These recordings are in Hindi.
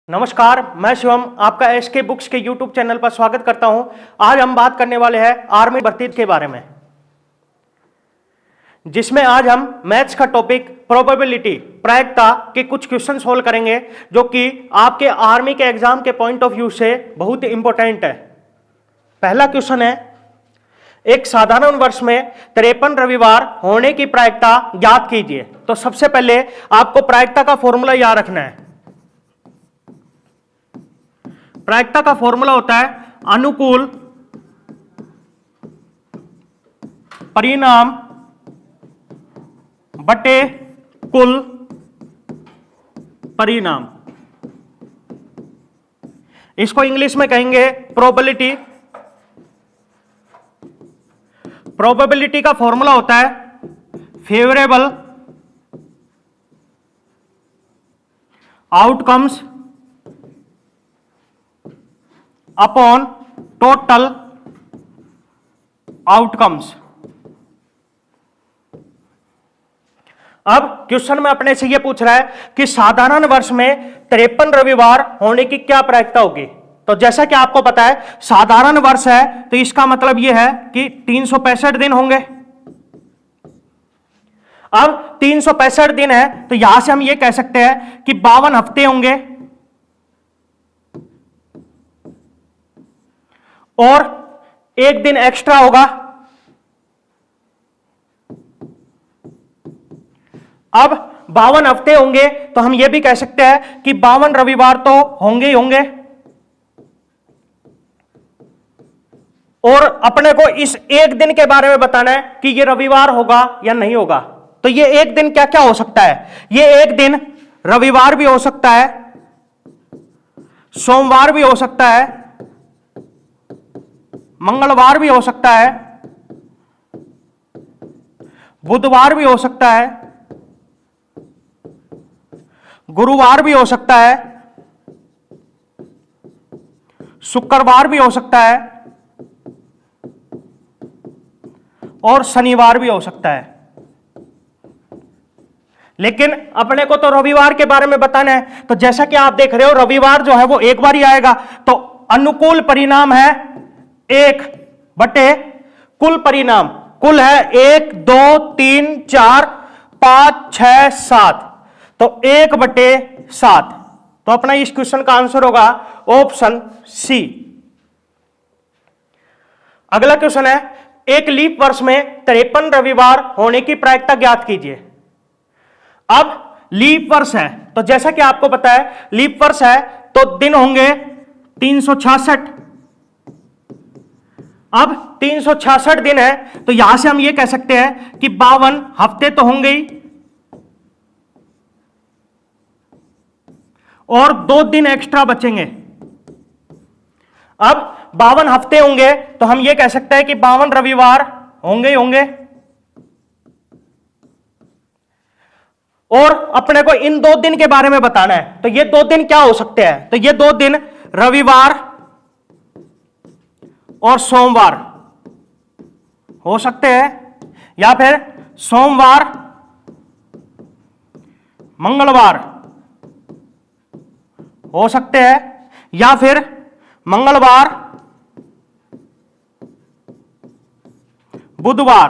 नमस्कार, मैं शिवम आपका एसके बुक्स के यूट्यूब चैनल पर स्वागत करता हूं। आज हम बात करने वाले हैं आर्मी भर्ती के बारे में, जिसमें आज हम मैथ्स का टॉपिक प्रोबेबिलिटी प्रायिकता के कुछ क्वेश्चन सोल्व करेंगे, जो कि आपके आर्मी के एग्जाम के पॉइंट ऑफ व्यू से बहुत इंपॉर्टेंट है। पहला क्वेश्चन है, एक साधारण वर्ष में 53 रविवार होने की प्रायिकता ज्ञात कीजिए। तो सबसे पहले आपको प्रायिकता का फॉर्मूला याद रखना है। प्रायिकता का फॉर्मूला होता है अनुकूल परिणाम बटे कुल परिणाम। इसको इंग्लिश में कहेंगे प्रोबेबिलिटी। प्रोबेबिलिटी का फॉर्मूला होता है favourable outcomes upon total outcomes. अब क्वेश्चन में अपने से यह पूछ रहा है कि साधारण वर्ष में 53 रविवार होने की क्या प्रायिकता होगी। तो जैसा कि आपको पता है साधारण वर्ष है, तो इसका मतलब यह है कि 365 दिन होंगे। अब 365 दिन है, तो यहां से हम यह कह सकते हैं कि 52 हफ्ते होंगे और एक दिन एक्स्ट्रा होगा। अब 52 हफ्ते होंगे, तो हम यह भी कह सकते हैं कि 52 रविवार तो होंगे ही होंगे। और अपने को इस एक दिन के बारे में बताना है कि यह रविवार होगा या नहीं होगा। तो यह एक दिन क्या क्या हो सकता है? यह एक दिन रविवार भी हो सकता है, सोमवार भी हो सकता है, मंगलवार भी हो सकता है, बुधवार भी हो सकता है, गुरुवार भी हो सकता है, शुक्रवार भी हो सकता है और शनिवार भी हो सकता है। लेकिन अपने को तो रविवार के बारे में बताना है। तो जैसा कि आप देख रहे हो रविवार जो है वो एक बार ही आएगा। तो अनुकूल परिणाम है 1 बटे कुल परिणाम। कुल है 1 2 3 4 5 6 7, तो 1 बटे 7। तो अपना इस क्वेश्चन का आंसर होगा ऑप्शन सी। अगला क्वेश्चन है, एक लीप वर्ष में 53 रविवार होने की प्रायिकता ज्ञात कीजिए। अब लीप वर्ष है, तो जैसा कि आपको पता है लीप वर्ष है तो दिन होंगे 366। अब 366 दिन है, तो यहां से हम ये कह सकते हैं कि 52 हफ्ते तो होंगे ही और 2 दिन एक्स्ट्रा बचेंगे। अब 52 हफ्ते होंगे, तो हम ये कह सकते हैं कि 52 रविवार होंगे ही होंगे। और अपने को इन 2 दिन के बारे में बताना है। तो ये 2 दिन क्या हो सकते हैं? तो ये 2 दिन रविवार और सोमवार हो सकते हैं, या फिर सोमवार मंगलवार हो सकते हैं, या फिर मंगलवार बुधवार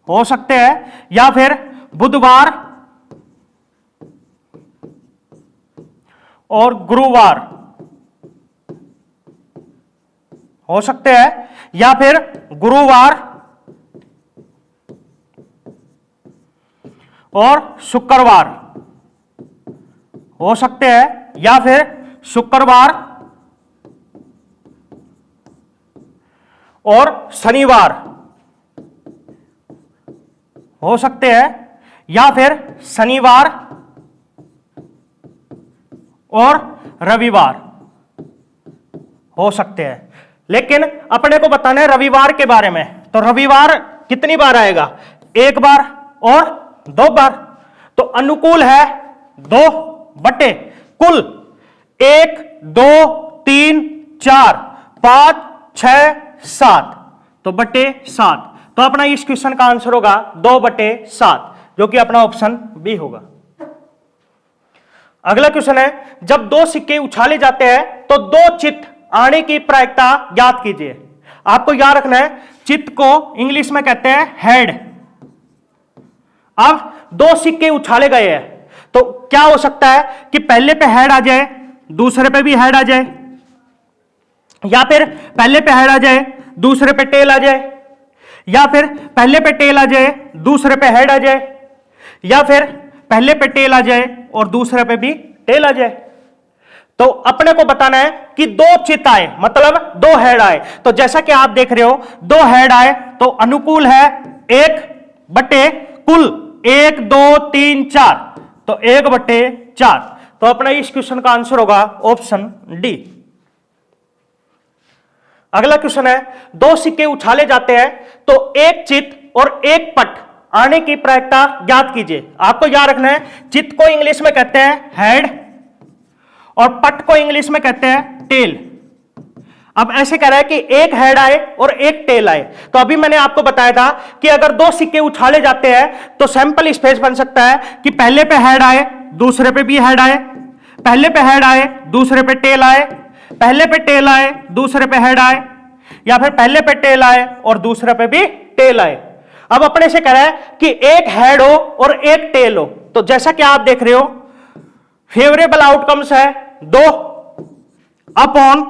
हो सकते हैं, या फिर बुधवार और गुरुवार हो सकते हैं, या फिर गुरुवार और शुक्रवार हो सकते हैं, या फिर शुक्रवार और शनिवार हो सकते हैं, या फिर शनिवार और रविवार हो सकते हैं। लेकिन अपने को बताना है रविवार के बारे में। तो रविवार कितनी बार आएगा? 1 बार और 2 बार। तो अनुकूल है 2 बटे कुल 1 2 3 4 5 6 7, तो बटे 7। तो अपना इस क्वेश्चन का आंसर होगा 2/7, जो कि अपना ऑप्शन बी होगा। अगला क्वेश्चन है, जब दो सिक्के उछाले जाते हैं तो दो चित्त आने की प्रायिकता ज्ञात कीजिए। आपको याद रखना है, चित्त को इंग्लिश में कहते हैं हेड। अब दो सिक्के उछाले गए हैं तो क्या हो सकता है कि पहले पे हेड आ जाए, दूसरे पे भी हेड आ जाए, या फिर पहले पे हेड आ जाए, दूसरे पे टेल आ जाए, या फिर पहले पे टेल आ जाए, दूसरे पे हेड आ जाए, या फिर पहले पे टेल आ जाए और दूसरे पे भी टेल आ जाए। तो अपने को बताना है कि दो चित्त आए मतलब दो हेड आए। तो जैसा कि आप देख रहे हो, दो हेड आए तो अनुकूल है 1/कुल 1 2 3 4, तो 1/4। तो अपना इस क्वेश्चन का आंसर होगा ऑप्शन डी। अगला क्वेश्चन है, दो सिक्के उछाले जाते हैं तो एक चित्त और एक पट आने की प्रायिकता ज्ञात कीजिए। आपको याद रखना है, चित्त को इंग्लिश में कहते हैं हेड और पट को इंग्लिश में कहते हैं टेल। अब ऐसे कह रहा है कि एक हेड आए और एक टेल आए। तो अभी मैंने आपको बताया था कि अगर दो सिक्के उछाले जाते हैं तो सैंपल स्पेस बन सकता है कि पहले पे हेड आए, दूसरे पे भी हेड आए, पहले पे हेड आए, दूसरे पे टेल आए, पहले पे टेल आए, दूसरे पे हेड आए, या फिर पहले पे टेल आए और दूसरे पे भी टेल आए। अब अपने से कह रहा है कि एक हेड हो और एक टेल हो। तो जैसा कि आप देख रहे हो, फेवरेबल आउटकम्स है 2 upon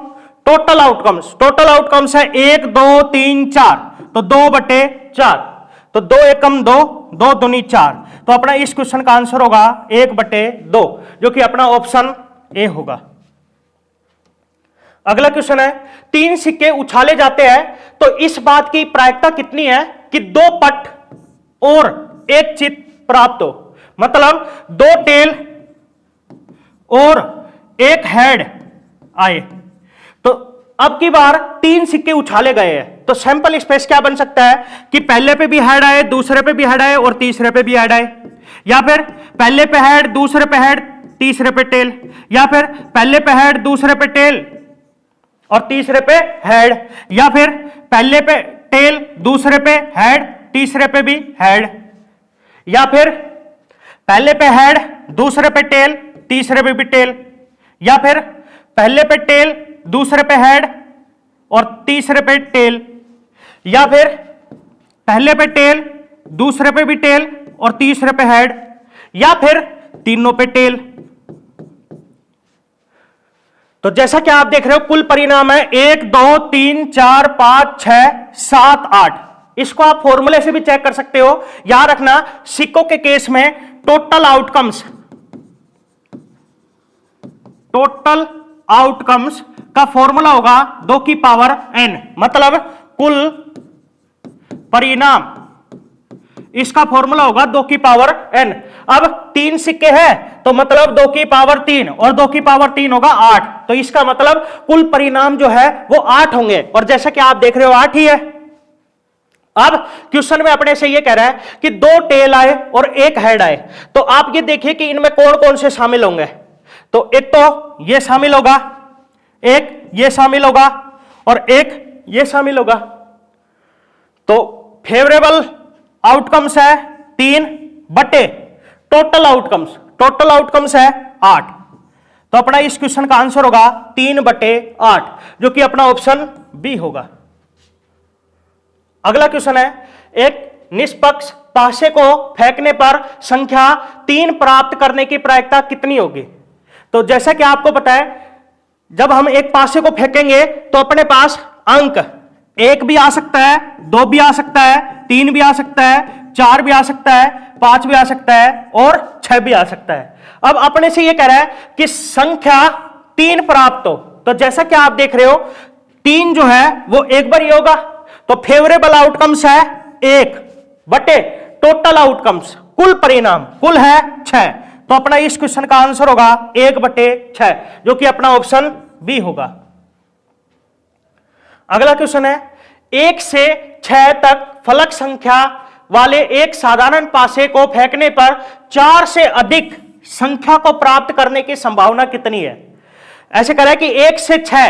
total outcomes. Total outcomes है 1 2 3 4, तो 2/4। तो 2 एकम 2, 2 दूनी 4। तो अपना इस क्वेश्चन का आंसर होगा 1/2, जो कि अपना ऑप्शन ए होगा। अगला क्वेश्चन है, 3 सिक्के उछाले जाते हैं तो इस बात की प्रायिकता कितनी है कि 2 पट और 1 चित्त प्राप्त हो। मतलब 2 टेल और 1 हेड आए। तो अब की बार 3 सिक्के उछाले गए हैं तो सैंपल स्पेस क्या बन सकता है कि पहले पे भी हेड आए, दूसरे पे भी हेड आए और तीसरे पे भी हेड आए, या फिर पहले पे हेड, दूसरे पे हेड, तीसरे पे टेल, या फिर पहले पे हेड, दूसरे पे टेल और तीसरे पे हेड, या फिर पहले पे टेल, दूसरे पे हेड, तीसरे पे भी हेड, या फिर पहले पे हेड, दूसरे पे टेल, तीसरे पे भी टेल, या फिर पहले पे टेल, दूसरे पे हेड और तीसरे पे टेल, या फिर पहले पे टेल, दूसरे पे भी टेल और तीसरे पे हेड, या फिर तीनों पे टेल। तो जैसा कि आप देख रहे हो, कुल परिणाम है 1 2 3 4 5 6 7 8। इसको आप फॉर्मूले से भी चेक कर सकते हो। याद रखना, सिक्कों के केस में टोटल आउटकम्स का फॉर्मूला होगा 2 की पावर n, मतलब कुल परिणाम। इसका फॉर्मूला होगा 2 की पावर n। अब 3 सिक्के हैं तो मतलब 2 की पावर 3 और 2 की पावर 3 होगा 8। तो इसका मतलब कुल परिणाम जो है वो 8 होंगे, और जैसा कि आप देख रहे हो 8 ही है। अब क्वेश्चन में अपने से ये कह रहा है कि 2 टेल आए और 1 हेड आए। तो आप ये देखिए कि इनमें कौन कौन से शामिल होंगे। तो एक तो ये शामिल होगा, एक ये शामिल होगा और एक ये शामिल होगा। तो फेवरेबल आउटकम्स है 3 बटे टोटल आउटकम्स है 8। तो अपना इस क्वेश्चन का आंसर होगा 3/8, जो कि अपना ऑप्शन बी होगा। अगला क्वेश्चन है, एक निष्पक्ष पासे को फेंकने पर संख्या 3 प्राप्त करने की प्रायिकता कितनी होगी। तो जैसा कि आपको पता है, जब हम एक पासे को फेंकेंगे तो अपने पास अंक 1 भी आ सकता है, 2 भी आ सकता है, 3 भी आ सकता है, 4 भी आ सकता है, 5 भी आ सकता है और 6 भी आ सकता है। अब अपने से ये कह रहा है कि संख्या 3 प्राप्त हो। तो जैसा कि आप देख रहे हो, 3 जो है वो एक बार ही होगा। तो फेवरेबल आउटकम्स है 1 बटे टोटल आउटकम्स, कुल परिणाम, कुल है 6। तो अपना इस क्वेश्चन का आंसर होगा 1/6, जो कि अपना ऑप्शन बी होगा। अगला क्वेश्चन है, 1 से 6 तक फलक संख्या वाले एक साधारण पासे को फेंकने पर 4 से अधिक संख्या को प्राप्त करने की संभावना कितनी है। ऐसे कह रहा है कि 1 से 6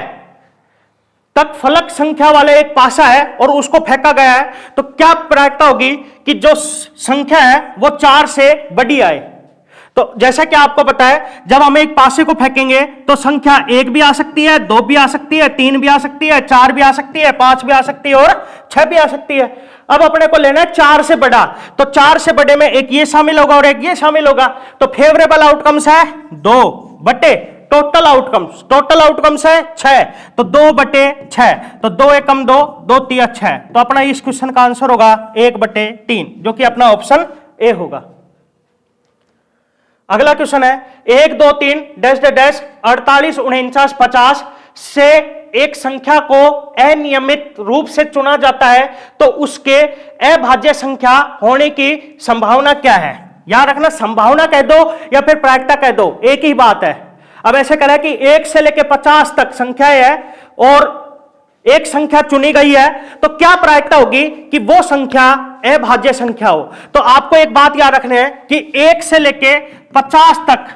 तक फलक संख्या वाले एक पासा है और उसको फेंका गया है, तो क्या प्रायिकता होगी कि जो संख्या है वो 4 से बड़ी आए। तो जैसा कि आपको पता है, जब हम एक पासे को फेंकेंगे तो संख्या 1 भी आ सकती है, 2 भी आ सकती है, 3 भी आ सकती है, 4 भी आ सकती है, 5 भी आ सकती है और 6 भी आ सकती है। अब अपने को लेना है 4 से बड़ा, तो 4 से बड़े में एक ये शामिल होगा और एक ये शामिल होगा, तो फेवरेबल आउटकम्स है 2 बटे टोटल आउटकम्स है 6, तो 2 बटे 6, तो 2 एकम 2, 2 तिया 6, तो अपना इस क्वेश्चन का आंसर होगा 1 बटे 3, जो कि अपना ऑप्शन ए होगा। अगला क्वेश्चन है 1 2 3 डैश डैश 48 49 50 से एक संख्या को अनियमित रूप से चुना जाता है, तो उसके अभाज्य संख्या होने की संभावना क्या है? याद रखना, संभावना कह दो या फिर प्रायिकता कह दो, एक ही बात है। अब ऐसे कह रहा है कि 1 से लेकर 50 तक संख्याएं है और एक संख्या चुनी गई है, तो क्या प्रायिकता होगी कि वो संख्या अभाज्य संख्या हो? तो आपको एक बात याद रखनी है कि 1 से लेके 50 तक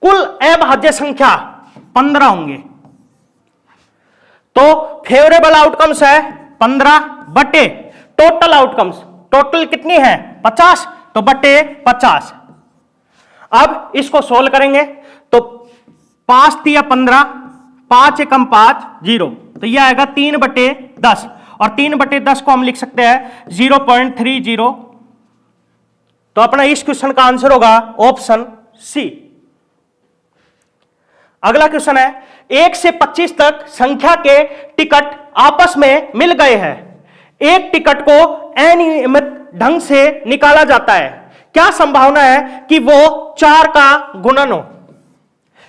कुल अभाज्य संख्या 15 होंगे, तो फेवरेबल आउटकम्स है 15 बटे टोटल आउटकम्स, टोटल कितनी है 50, तो बटे 50। अब इसको सोल्व करेंगे तो 5 तिया 15, 5 एकम 5 0, तो यह आएगा 3 बटे 10, और 3 बटे 10 को हम लिख सकते हैं 0.30, तो अपना इस क्वेश्चन का आंसर होगा ऑप्शन सी। अगला क्वेश्चन है 1 से 25 तक संख्या के टिकट आपस में मिल गए हैं, एक टिकट को अनियमित ढंग से निकाला जाता है, क्या संभावना है कि वो 4 का गुणन हो?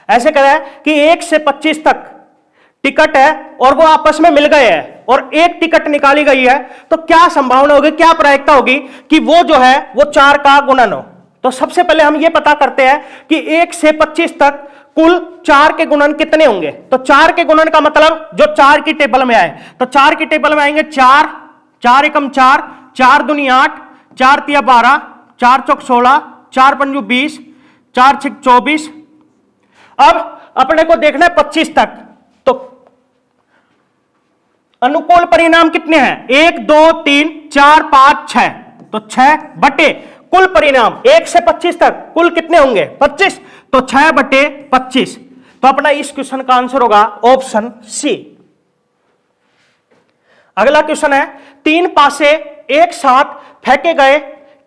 ऐसे कह रहा है कि 1 से 25 तक टिकट है और वो आपस में मिल गए हैं और एक टिकट निकाली गई है, तो क्या संभावना होगी, क्या प्रायिकता होगी कि वो जो है वो 4 का गुणन हो? तो सबसे पहले हम ये पता करते हैं कि 1 से 25 तक कुल 4 के गुणन कितने होंगे। तो 4 के गुणन का मतलब जो 4 की टेबल में आए, तो 4 की टेबल में आएंगे 4, 4 एकम 4, 4 दूनी 8, 4 तिया 12, 4 चौक 16, 4 पंजू 20, 4 छिक 24। अब अपने को देखना है 25 तक, तो अनुकूल परिणाम कितने हैं 1 2 3 4 5 6, तो 6 बटे कुल परिणाम 1 से 25 तक कुल कितने होंगे 25, तो 6 बटे 25, तो अपना इस क्वेश्चन का आंसर होगा ऑप्शन सी। अगला क्वेश्चन है 3 पासे एक साथ फेंके गए,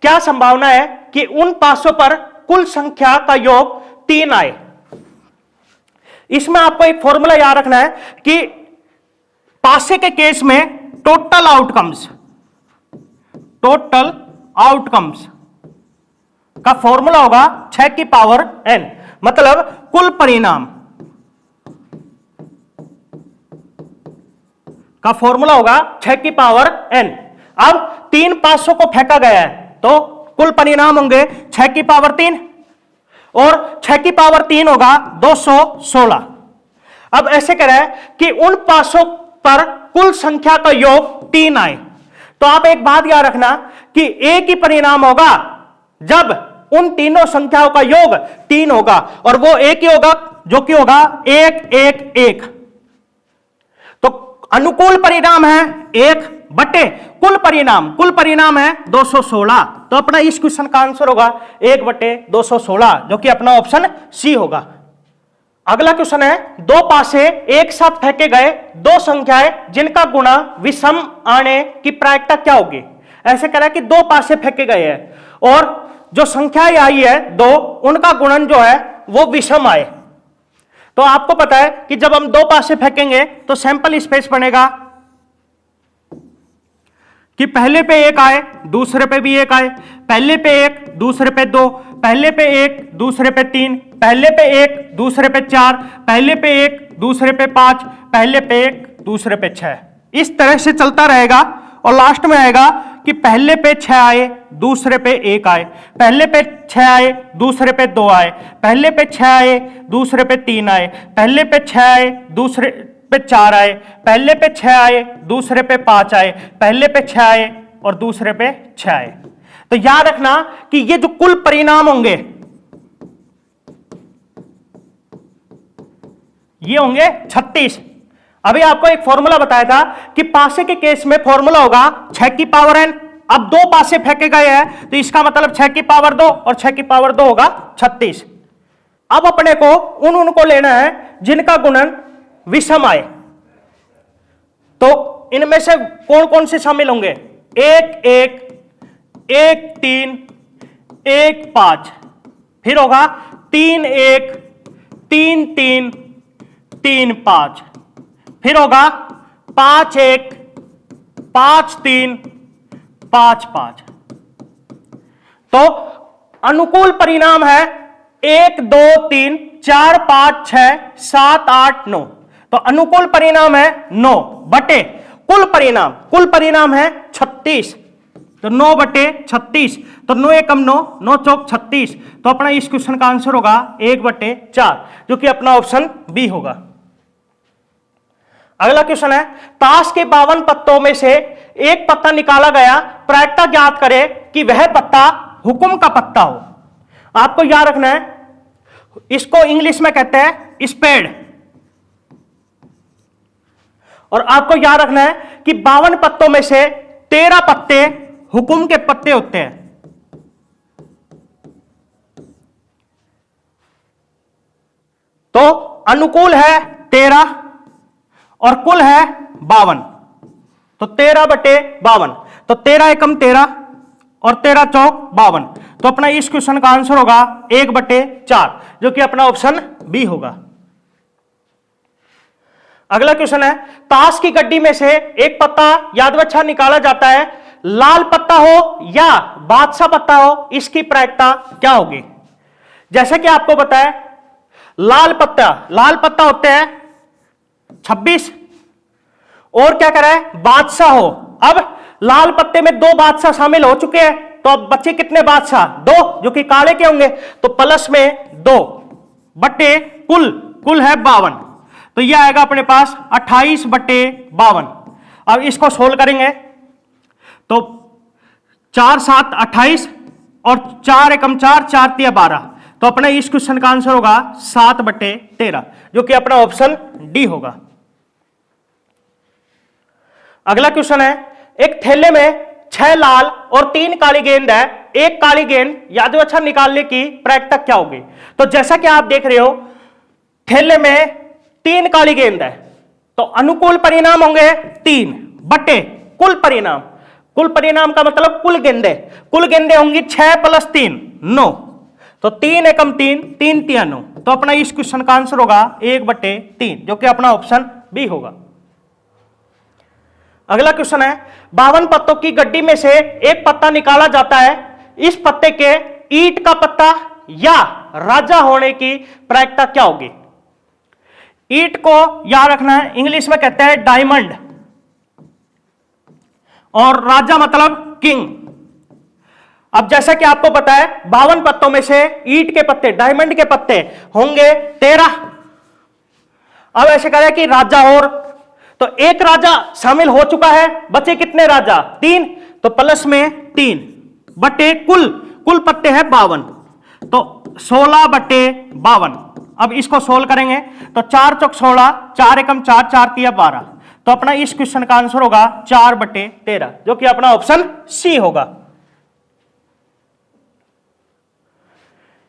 क्या संभावना है कि उन पासों पर कुल संख्या का योग 3 आए? इसमें आपको एक फॉर्मूला याद रखना है कि पासे के केस में टोटल आउटकम्स का फॉर्मूला होगा 6 की पावर n, मतलब कुल परिणाम का फॉर्मूला होगा 6 की पावर n। अब 3 पासों को फेंका गया है, तो कुल परिणाम होंगे 6 की पावर 3 और 6 की पावर 3 होगा 216। अब ऐसे कह रहा है कि उन पासों पर कुल संख्या का योग 3 आए, तो आप एक बात याद रखना कि एक ही परिणाम होगा जब उन तीनों संख्याओं का योग 3 होगा, और वो एक ही होगा जो कि होगा 1 1 1। तो अनुकूल परिणाम है 1 बटे कुल परिणाम है 216, तो अपना इस क्वेश्चन का आंसर होगा 1 बटे 216, जो कि अपना ऑप्शन सी होगा। अगला क्वेश्चन है 2 पासे एक साथ फेंके गए 2 संख्याएं जिनका गुणा विषम आने की प्रायिकता क्या होगी? ऐसे कह रहा है कि 2 पासे फेंके गए हैं और जो संख्याएं आई है 2, उनका गुणन जो है वो विषम आए। तो आपको पता है कि जब हम 2 पासे फेंकेंगे तो सैंपल स्पेस बनेगा कि पहले पे 1 आए, दूसरे पे भी 1 आए, पहले पे 1, दूसरे पे 2, पहले पे 1, दूसरे पे 3, पहले पे 1, दूसरे पे 4, पहले पे 1, दूसरे पे 5, पहले पे 1, दूसरे पे 6। इस तरह से चलता रहेगा और लास्ट में आएगा कि पहले पे 6 आए, दूसरे पे 1 आए, पहले पे 6 आए, दूसरे पे 2 आए, पहले पे 6 आए, दूसरे पे 3 आए, पहले पे 6 आए, दूसरे पे 4 आए, पहले पे 6 आए, दूसरे पे 5 आए, पहले पे 6 आए और दूसरे पे 6 आए। तो याद रखना कि ये जो कुल परिणाम होंगे ये होंगे 36। अभी आपको एक फॉर्मूला बताया था कि पासे के केस में फॉर्मूला होगा 6 की पावर n, अब 2 पास से फेंके गए हैं तो इसका मतलब 6 की पावर 2 और 6 की पावर 2 होगा 36। अब अपने को उनको लेना है जिनका गुणन विषम आए। तो इनमें से कौन कौन से शामिल होंगे? 1 1 1 3 1 5, फिर होगा 3 1 3 3 3 5, फिर होगा 5 1 5 3 5 5। तो अनुकूल परिणाम है 1 2 3 4 5 6 7 8 9। तो अनुकूल परिणाम है 9 बटे कुल परिणाम है 36। तो 9 बटे 36, तो 9 एकम 9, 9 चौक 36। तो अपना इस क्वेश्चन का आंसर होगा 1 बटे 4, जो कि अपना ऑप्शन बी होगा। अगला क्वेश्चन है, ताश के 52 पत्तों में से एक पत्ता निकाला गया, प्रायिकता ज्ञात करे कि वह पत्ता हुक्म का पत्ता हो। आपको याद रखना है, इसको इंग्लिश में कहते हैं स्पेड। और आपको याद रखना है कि 52 पत्तों में से 13 पत्ते हुक्म के पत्ते होते हैं। तो अनुकूल है 13 और कुल है 52। तो 13 बटे 52, तो 13 एकम 13 और 13 चौक 52। तो अपना इस क्वेश्चन का आंसर होगा 1 बटे 4, जो कि अपना ऑप्शन बी होगा। अगला क्वेश्चन है, ताश की गड्डी में से एक पत्ता यादवच्छा निकाला जाता है, लाल पत्ता हो या बादशाह पत्ता हो, इसकी प्रायिकता क्या होगी? जैसे कि आपको बताया, लाल पत्ता होते हैं 26, और क्या करा है, बादशाह हो। अब लाल पत्ते में 2 बादशाह शामिल हो चुके हैं, तो अब बच्चे कितने बादशाह? 2, जो कि काले के होंगे। तो प्लस में 2 बटे कुल है 52। तो यह आएगा अपने पास 28 बटे 52। अब इसको सोल्व करेंगे तो 4 7 28 और 4 एकम 4 4 3 12। तो अपना इस क्वेश्चन का आंसर होगा 7 बटे 13, जो कि अपना ऑप्शन डी होगा। अगला क्वेश्चन है, एक थैले में 6 लाल और 3 काली गेंद है, एक काली गेंद यादवच्छा निकालने की प्रायिकता क्या होगी? तो जैसा कि आप देख रहे हो, थैले में 3 काली गेंद है, तो अनुकूल परिणाम होंगे 3 बटे कुल परिणाम का मतलब कुल गेंदे होंगी 6 + 3 9। तो 3 एकम 3 3 3 9। तो अपना इस क्वेश्चन का आंसर होगा 1 बटे 3, जो कि अपना ऑप्शन बी होगा। अगला क्वेश्चन है, 52 पत्तों की गड्डी में से एक पत्ता निकाला जाता है, इस पत्ते के ईंट का पत्ता या राजा होने की प्रायिकता क्या होगी? ईंट को याद रखना है, इंग्लिश में कहते हैं डायमंड, और राजा मतलब किंग। अब जैसा कि आपको पता है, 52 पत्तों में से ईंट के पत्ते, डायमंड के पत्ते होंगे 13। अब ऐसे करें कि राजा, और तो एक राजा शामिल हो चुका है, बचे कितने राजा? 3। तो प्लस में 3 बटे कुल पत्ते हैं 52, तो 16 बटे 52। अब इसको सोल्व करेंगे तो 4 चौक 16, 4 एकम 4 4 3 12। तो अपना इस क्वेश्चन का आंसर होगा 4 बटे 13, जो कि अपना ऑप्शन सी होगा।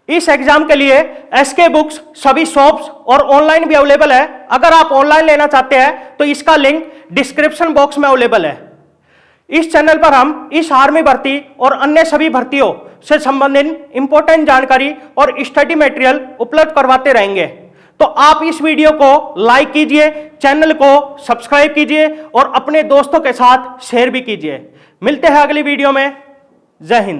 इस एग्जाम के लिए एसके बुक्स सभी शॉप्स और ऑनलाइन भी अवेलेबल है। अगर आप ऑनलाइन लेना चाहते हैं तो इसका लिंक डिस्क्रिप्शन बॉक्स में अवेलेबल है। इस चैनल पर हम इस आर्मी भर्ती और अन्य सभी भर्तियों से संबंधित इंपॉर्टेंट जानकारी और स्टडी मटेरियल उपलब्ध करवाते रहेंगे। तो आप इस वीडियो को लाइक कीजिए, चैनल को सब्सक्राइब कीजिए और अपने दोस्तों के साथ शेयर भी कीजिए। मिलते हैं अगली वीडियो में। जय हिंद।